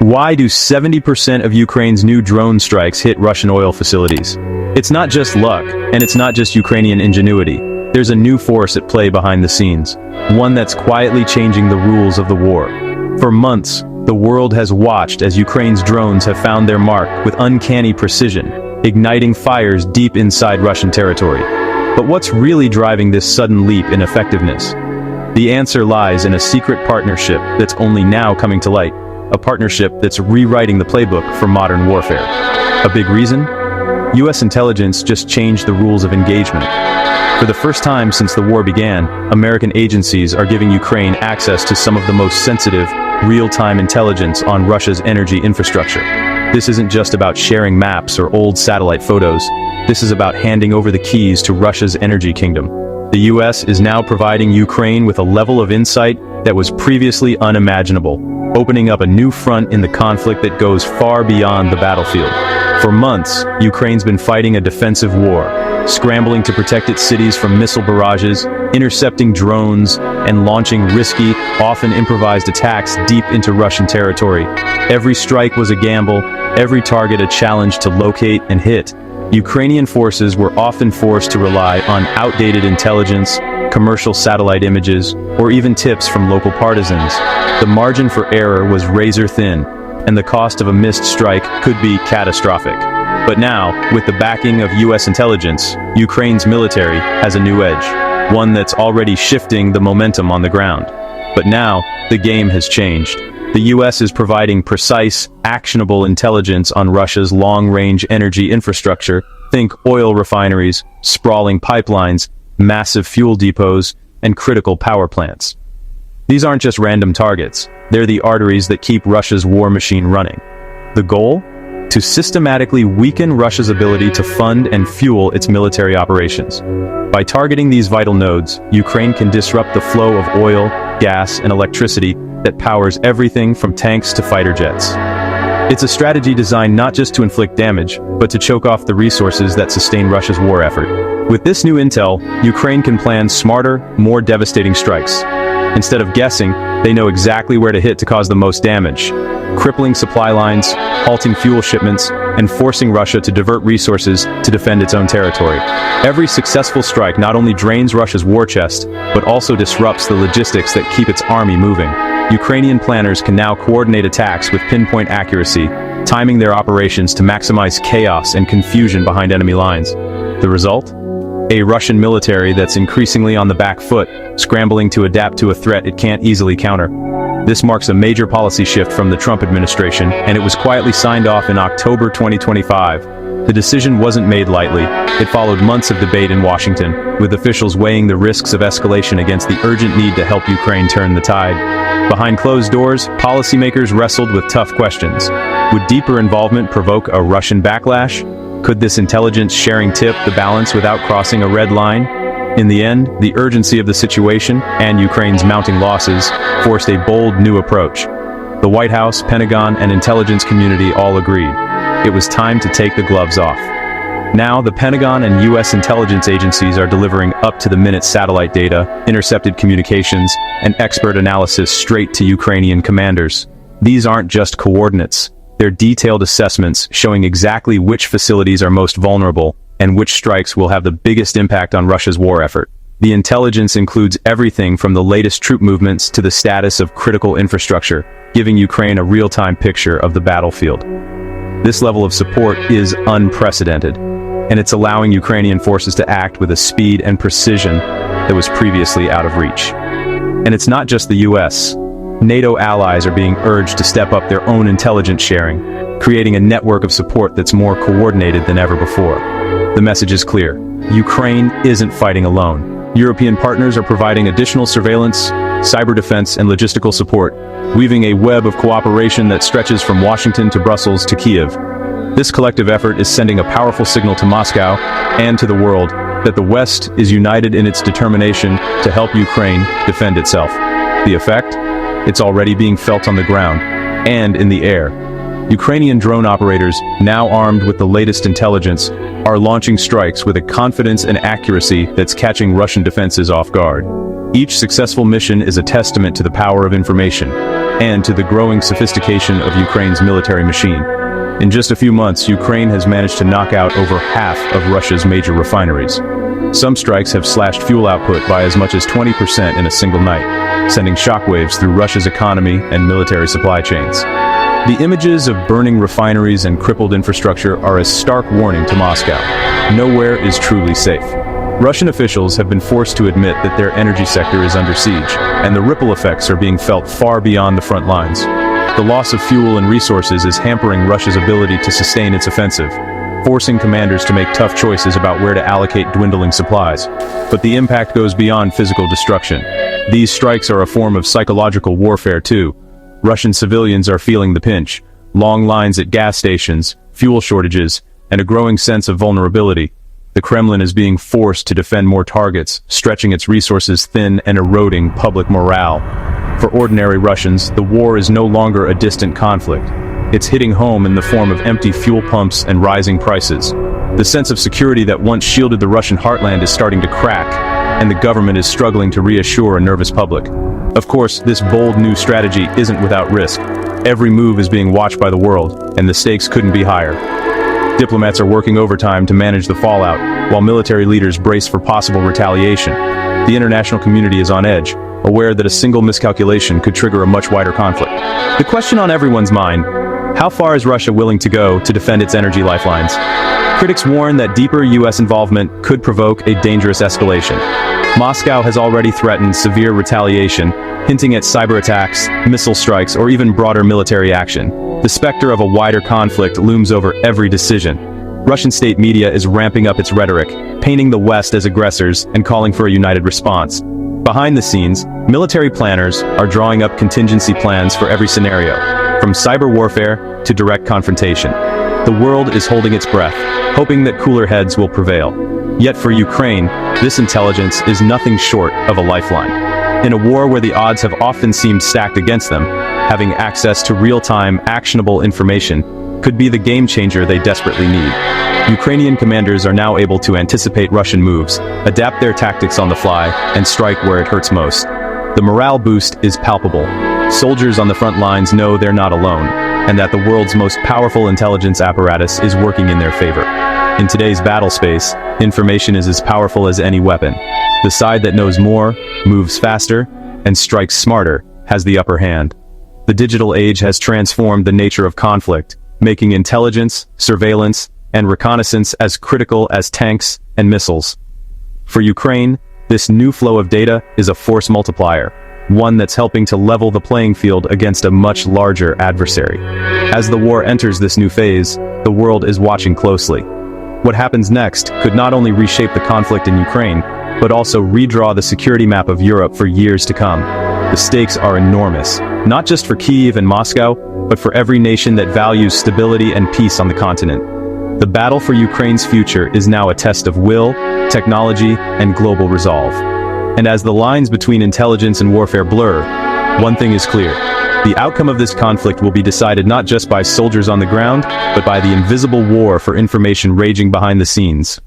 Why do 70% of Ukraine's new drone strikes hit Russian oil facilities? It's not just luck, and it's not just Ukrainian ingenuity. There's a new force at play behind the scenes, one that's quietly changing the rules of the war. For months, the world has watched as Ukraine's drones have found their mark with uncanny precision, igniting fires deep inside Russian territory. But what's really driving this sudden leap in effectiveness? The answer lies in a secret partnership that's only now coming to light. A partnership that's rewriting the playbook for modern warfare. A big reason? US intelligence just changed the rules of engagement. For the first time since the war began, American agencies are giving Ukraine access to some of the most sensitive, real-time intelligence on Russia's energy infrastructure. This isn't just about sharing maps or old satellite photos. This is about handing over the keys to Russia's energy kingdom. The US is now providing Ukraine with a level of insight that was previously unimaginable, opening up a new front in the conflict that goes far beyond the battlefield. For months, Ukraine's been fighting a defensive war, scrambling to protect its cities from missile barrages, intercepting drones, and launching risky, often improvised attacks deep into Russian territory. Every strike was a gamble, every target a challenge to locate and hit. Ukrainian forces were often forced to rely on outdated intelligence, commercial satellite images, or even tips from local partisans. The margin for error was razor thin, and the cost of a missed strike could be catastrophic. But now, with the backing of US intelligence, Ukraine's military has a new edge, one that's already shifting the momentum on the ground. But now, the game has changed. The US is providing precise, actionable intelligence on Russia's long-range energy infrastructure. Think oil refineries, sprawling pipelines, massive fuel depots, and critical power plants. These aren't just random targets, they're the arteries that keep Russia's war machine running. The goal? To systematically weaken Russia's ability to fund and fuel its military operations. By targeting these vital nodes, Ukraine can disrupt the flow of oil, gas, and electricity that powers everything from tanks to fighter jets. It's a strategy designed not just to inflict damage, but to choke off the resources that sustain Russia's war effort. With this new intel, Ukraine can plan smarter, more devastating strikes. Instead of guessing, they know exactly where to hit to cause the most damage, crippling supply lines, halting fuel shipments, and forcing Russia to divert resources to defend its own territory. Every successful strike not only drains Russia's war chest, but also disrupts the logistics that keep its army moving. Ukrainian planners can now coordinate attacks with pinpoint accuracy, timing their operations to maximize chaos and confusion behind enemy lines. The result? A Russian military that's increasingly on the back foot, scrambling to adapt to a threat it can't easily counter. This marks a major policy shift from the Trump administration, and it was quietly signed off in October 2025. The decision wasn't made lightly. It followed months of debate in Washington, with officials weighing the risks of escalation against the urgent need to help Ukraine turn the tide. Behind closed doors, policymakers wrestled with tough questions. Would deeper involvement provoke a Russian backlash? Could this intelligence sharing tip the balance without crossing a red line? In the end, the urgency of the situation, and Ukraine's mounting losses, forced a bold new approach. The White House, Pentagon, and intelligence community all agreed. It was time to take the gloves off. Now, the Pentagon and US intelligence agencies are delivering up-to-the-minute satellite data, intercepted communications, and expert analysis straight to Ukrainian commanders. These aren't just coordinates. They're detailed assessments showing exactly which facilities are most vulnerable and which strikes will have the biggest impact on Russia's war effort. The intelligence includes everything from the latest troop movements to the status of critical infrastructure, giving Ukraine a real-time picture of the battlefield. This level of support is unprecedented, and it's allowing Ukrainian forces to act with a speed and precision that was previously out of reach. And it's not just the US. NATO allies are being urged to step up their own intelligence sharing, creating a network of support that's more coordinated than ever before. The message is clear. Ukraine isn't fighting alone. European partners are providing additional surveillance, cyber defense, and logistical support, weaving a web of cooperation that stretches from Washington to Brussels to Kiev. This collective effort is sending a powerful signal to Moscow and to the world that the West is united in its determination to help Ukraine defend itself. The effect? It's already being felt on the ground and in the air. Ukrainian drone operators, now armed with the latest intelligence, are launching strikes with a confidence and accuracy that's catching Russian defenses off guard. Each successful mission is a testament to the power of information, and to the growing sophistication of Ukraine's military machine. In just a few months, Ukraine has managed to knock out over half of Russia's major refineries. Some strikes have slashed fuel output by as much as 20% in a single night, sending shockwaves through Russia's economy and military supply chains. The images of burning refineries and crippled infrastructure are a stark warning to Moscow. Nowhere is truly safe. Russian officials have been forced to admit that their energy sector is under siege, and the ripple effects are being felt far beyond the front lines. The loss of fuel and resources is hampering Russia's ability to sustain its offensive, forcing commanders to make tough choices about where to allocate dwindling supplies. But the impact goes beyond physical destruction. These strikes are a form of psychological warfare too. Russian civilians are feeling the pinch. Long lines at gas stations, fuel shortages, and a growing sense of vulnerability. The Kremlin is being forced to defend more targets, stretching its resources thin and eroding public morale. For ordinary Russians, the war is no longer a distant conflict. It's hitting home in the form of empty fuel pumps and rising prices. The sense of security that once shielded the Russian heartland is starting to crack, and the government is struggling to reassure a nervous public. Of course, this bold new strategy isn't without risk. Every move is being watched by the world, and the stakes couldn't be higher. Diplomats are working overtime to manage the fallout, while military leaders brace for possible retaliation. The international community is on edge, aware that a single miscalculation could trigger a much wider conflict. The question on everyone's mind: how far is Russia willing to go to defend its energy lifelines? Critics warn that deeper U.S. involvement could provoke a dangerous escalation. Moscow has already threatened severe retaliation, hinting at cyber attacks, missile strikes, or even broader military action. The specter of a wider conflict looms over every decision. Russian state media is ramping up its rhetoric, painting the West as aggressors and calling for a united response. Behind the scenes, military planners are drawing up contingency plans for every scenario, from cyber warfare to direct confrontation. The world is holding its breath, hoping that cooler heads will prevail. Yet for Ukraine, this intelligence is nothing short of a lifeline. In a war where the odds have often seemed stacked against them, having access to real-time, actionable information could be the game-changer they desperately need. Ukrainian commanders are now able to anticipate Russian moves, adapt their tactics on the fly, and strike where it hurts most. The morale boost is palpable. Soldiers on the front lines know they're not alone, and that the world's most powerful intelligence apparatus is working in their favor. In today's battle space, information is as powerful as any weapon. The side that knows more, moves faster, and strikes smarter has the upper hand. The digital age has transformed the nature of conflict, making intelligence, surveillance, and reconnaissance as critical as tanks and missiles. For Ukraine, this new flow of data is a force multiplier, one that's helping to level the playing field against a much larger adversary. As the war enters this new phase, the world is watching closely. What happens next could not only reshape the conflict in Ukraine, but also redraw the security map of Europe for years to come. The stakes are enormous, not just for Kyiv and Moscow, but for every nation that values stability and peace on the continent. The battle for Ukraine's future is now a test of will, technology, and global resolve. And as the lines between intelligence and warfare blur, one thing is clear. The outcome of this conflict will be decided not just by soldiers on the ground, but by the invisible war for information raging behind the scenes.